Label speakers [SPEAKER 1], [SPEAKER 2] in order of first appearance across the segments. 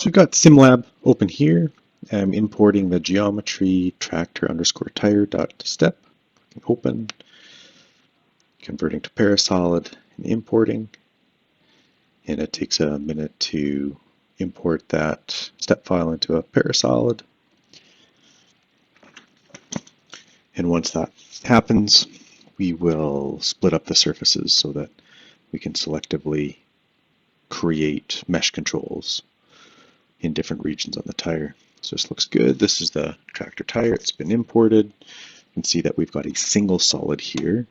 [SPEAKER 1] So we've got SimLab open here. I'm importing the geometry tractor underscore tire.step. Open, converting to parasolid and importing. And it takes a minute to import that step file into a parasolid. And once that happens, we will split up the surfaces so that we can selectively create mesh controls in different regions on the tire. So this looks good. This is the tractor tire. It's been imported. You can see that we've got a single solid here.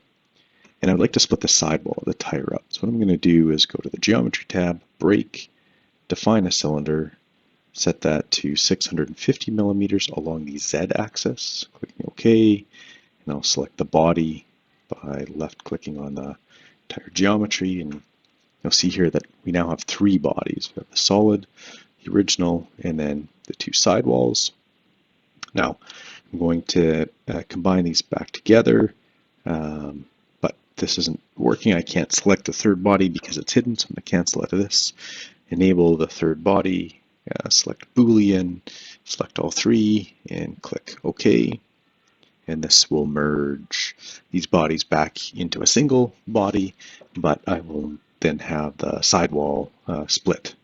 [SPEAKER 1] And I would like to split the sidewall of the tire up. So what I'm going to do is go to the Geometry tab, break, define a cylinder, set that to 650 millimeters along the Z-axis, clicking OK, and I'll select the body by left-clicking on the tire geometry, and you'll see here that we now have three bodies. We have the solid, the original, and then the two sidewalls. Now, I'm going to combine these back together, but this isn't working. I can't select the third body because it's hidden, so I'm going to cancel out of this, enable the third body, select Boolean, select all three, and click OK. And this will merge these bodies back into a single body, but I will then have the sidewall split.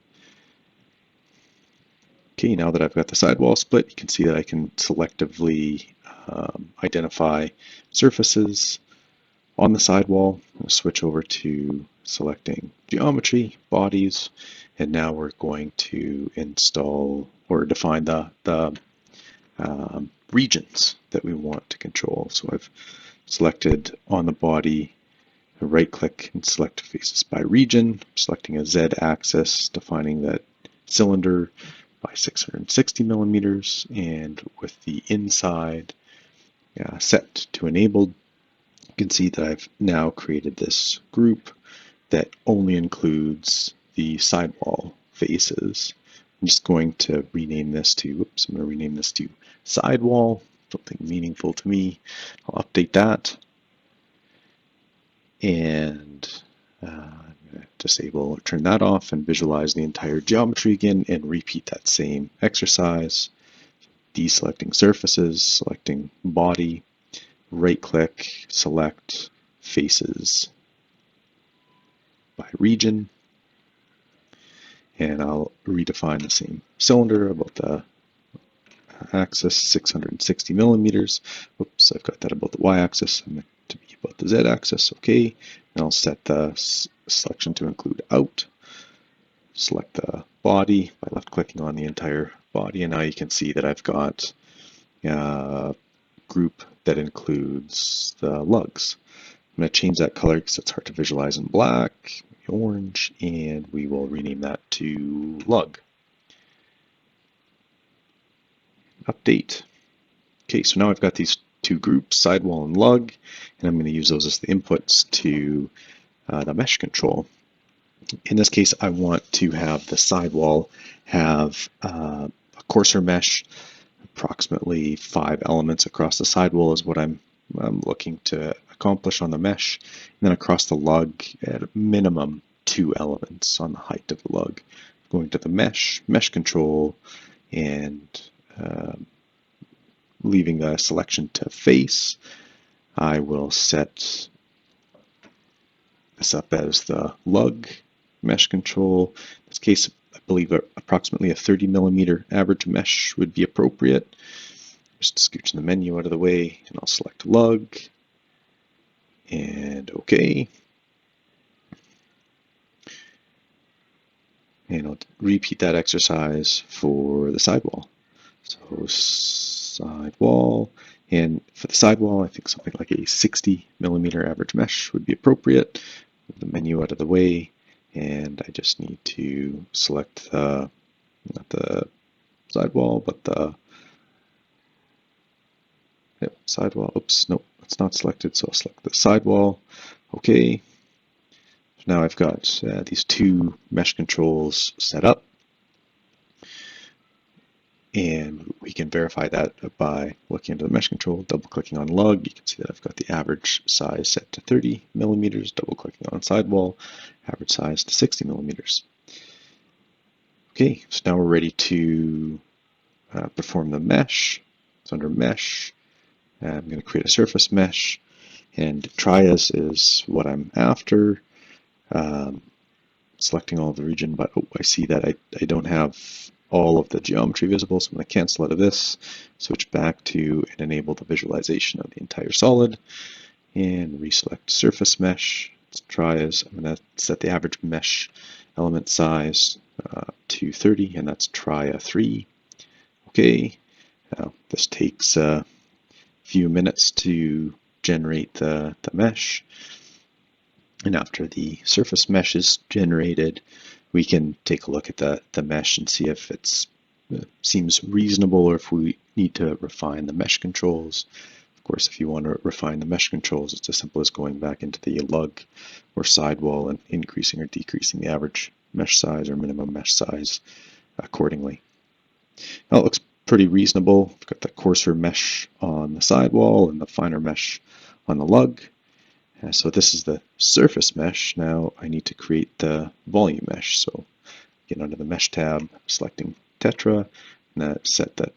[SPEAKER 1] Okay, now that I've got the sidewall split, you can see that I can selectively identify surfaces on the sidewall. I'll switch over to selecting geometry, bodies, and now we're going to install or define the regions that we want to control. So I've selected on the body, right click and select faces by region. I'm selecting a Z axis, defining that cylinder by 660 millimeters, and with the inside set to enabled, you can see that I've now created this group that only includes the sidewall faces. I'm just going to rename this to, sidewall, something meaningful to me. I'll update that. And I'm going to disable or turn that off and visualize the entire geometry again and repeat that same exercise. Deselecting surfaces, selecting body, right click, select faces by region. And I'll redefine the same cylinder about the axis, 660 millimeters. Oops, I've got that about the y-axis. I'm going to be about the z-axis. Okay, and I'll set the selection to include out. Select the body by left-clicking on the entire body, and now you can see that I've got a group that includes the lugs. I'm going to change that color because it's hard to visualize in black, orange, and we will rename that to lug. Update. Okay, so now I've got these two groups, sidewall and lug, and I'm going to use those as the inputs to the mesh control. In this case, I want to have the sidewall have a coarser mesh, approximately 5 elements across the sidewall is what I'm looking to accomplish on the mesh, and then across the lug at a minimum 2 elements on the height of the lug. Going to the mesh control, and leaving the selection to face, I will set this up as the lug mesh control. In this case, I believe approximately a 30 millimeter average mesh would be appropriate. Just scooching the menu out of the way, and I'll select lug, and OK. And I'll repeat that exercise for the sidewall. So sidewall, and for the sidewall, I think something like a 60 millimeter average mesh would be appropriate. Move the menu out of the way, and I just need to select not the sidewall, but the sidewall. Oops, nope, it's not selected, so I'll select the sidewall. Okay. So now I've got these two mesh controls set up, and we can verify that by looking into the mesh control, double-clicking on lug. You can see that I've got the average size set to 30 millimeters, double-clicking on sidewall, average size to 60 millimeters. Okay, so now we're ready to perform the mesh. So under mesh, I'm going to create a surface mesh, and trias is what I'm after. Selecting all of the region, but I see that I don't have all of the geometry visible, so I'm going to cancel out of this, switch back to and enable the visualization of the entire solid, and reselect surface mesh. Let's try as I'm going to set the average mesh element size to 30, and that's tria 3. Okay, now this takes a few minutes to generate the mesh. And after the surface mesh is generated, we can take a look at the mesh and see if it seems reasonable or if we need to refine the mesh controls. Of course, if you want to refine the mesh controls, it's as simple as going back into the lug or sidewall and increasing or decreasing the average mesh size or minimum mesh size accordingly. Now it looks pretty reasonable. We've got the coarser mesh on the sidewall and the finer mesh on the lug. So this is the surface mesh. Now I need to create the volume mesh. So get under the mesh tab, selecting tetra, and set that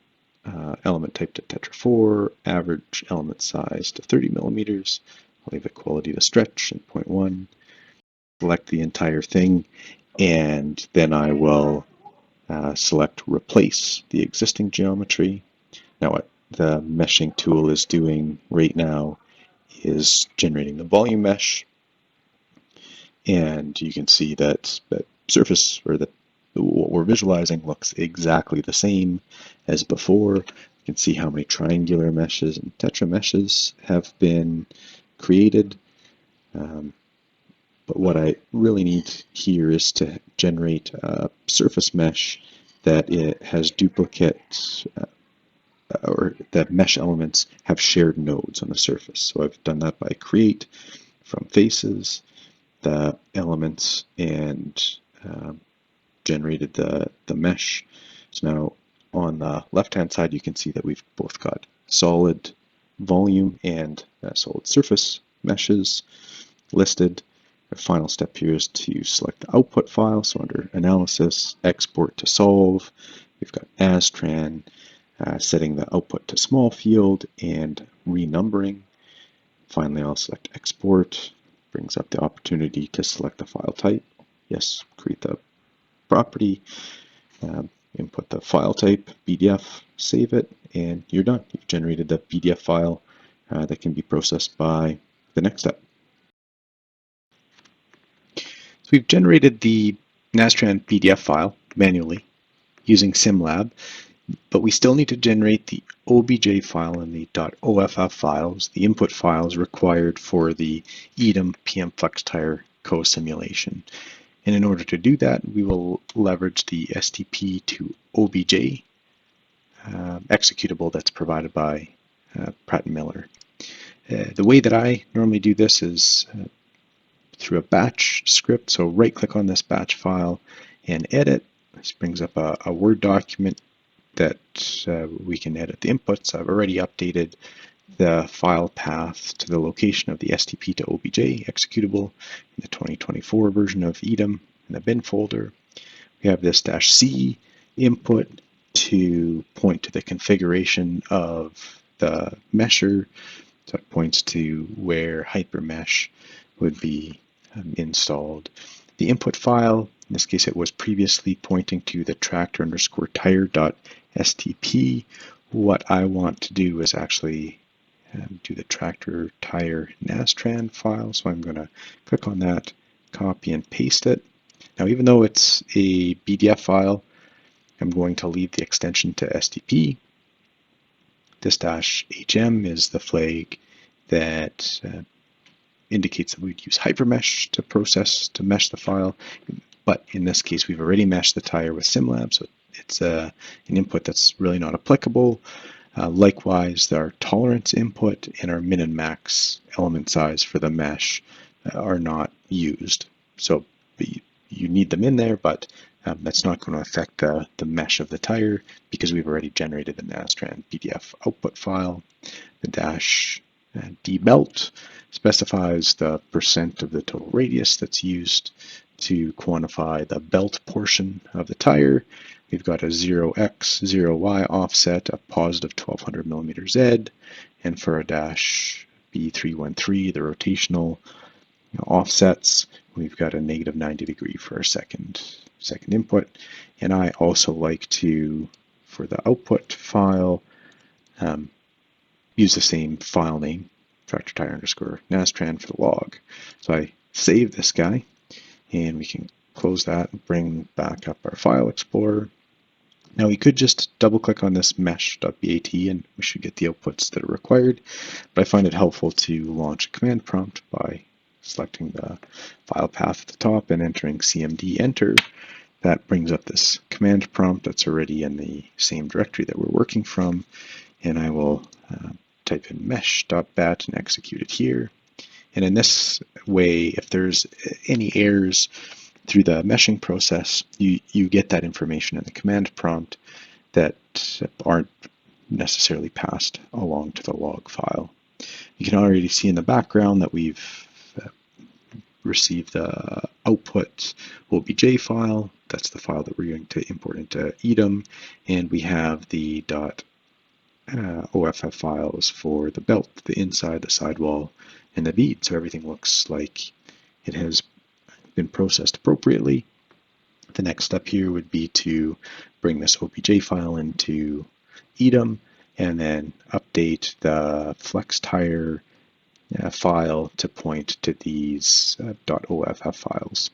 [SPEAKER 1] element type to tetra 4, average element size to 30 millimeters. I'll leave equality to stretch and 0.1. Select the entire thing, and then I will select replace the existing geometry. Now what the meshing tool is doing right now is generating the volume mesh, and you can see that surface, or that what we're visualizing, looks exactly the same as before. You can see how many triangular meshes and tetra meshes have been created. But what I really need here is to generate a surface mesh that it has duplicate or that mesh elements have shared nodes on the surface. So I've done that by create from faces, the elements, and generated the mesh. So now on the left-hand side, you can see that we've both got solid volume and solid surface meshes listed. The final step here is to select the output file. So under Analysis, Export to Solve, we've got Nastran, setting the output to small field and renumbering. Finally, I'll select Export. Brings up the opportunity to select the file type. Yes, create the property, input the file type, BDF, save it, and you're done. You've generated the PDF file that can be processed by the next step. So we've generated the Nastran BDF file manually using SimLab, but we still need to generate the OBJ file and the .off files, the input files required for the EDEM PM FlexTire co-simulation. And in order to do that, we will leverage the STPtoOBJ executable that's provided by Pratt & Miller. The way that I normally do this is through a batch script. So right-click on this batch file and edit. This brings up a Word document that we can edit the inputs. I've already updated the file path to the location of the STPtoOBJ executable in the 2024 version of EDEM in the bin folder. We have this -C input to point to the configuration of the mesher. So it points to where hypermesh would be installed. The input file, in this case it was previously pointing to the tractor_tire.stp. What I want to do is actually do the tractor tire Nastran file. So I'm going to click on that, copy and paste it. Now even though it's a BDF file, I'm going to leave the extension to STP. This -HM is the flag that indicates that we'd use hypermesh to mesh the file, but in this case we've already meshed the tire with SimLab, so it's an input that's really not applicable. Likewise, our tolerance input and our min and max element size for the mesh are not used. So you need them in there, but that's not going to affect the mesh of the tire because we've already generated the Nastran BDF output file. The -D belt specifies the % of the total radius that's used to quantify the belt portion of the tire. We've got a 0x, 0y offset, a positive 1200 millimeter Z, and for a dash B313, the rotational offsets, we've got a negative 90 degree for our second input. And I also like to, for the output file, use the same file name, FlexTire underscore Nastran for the log. So I save this guy, and we can close that and bring back up our file explorer. Now we could just double click on this mesh.bat and we should get the outputs that are required, but I find it helpful to launch a command prompt by selecting the file path at the top and entering cmd enter. That brings up this command prompt that's already in the same directory that we're working from, and I will type in mesh.bat and execute it here. And in this way, if there's any errors through the meshing process, you get that information in the command prompt that aren't necessarily passed along to the log file. You can already see in the background that we've received the output OBJ file. That's the file that we're going to import into EDEM, and we have the .off files for the belt, the inside, the sidewall, and the bead. So everything looks like it has been processed appropriately. The next step here would be to bring this OBJ file into EDEM and then update the FlexTire file to point to these .off files.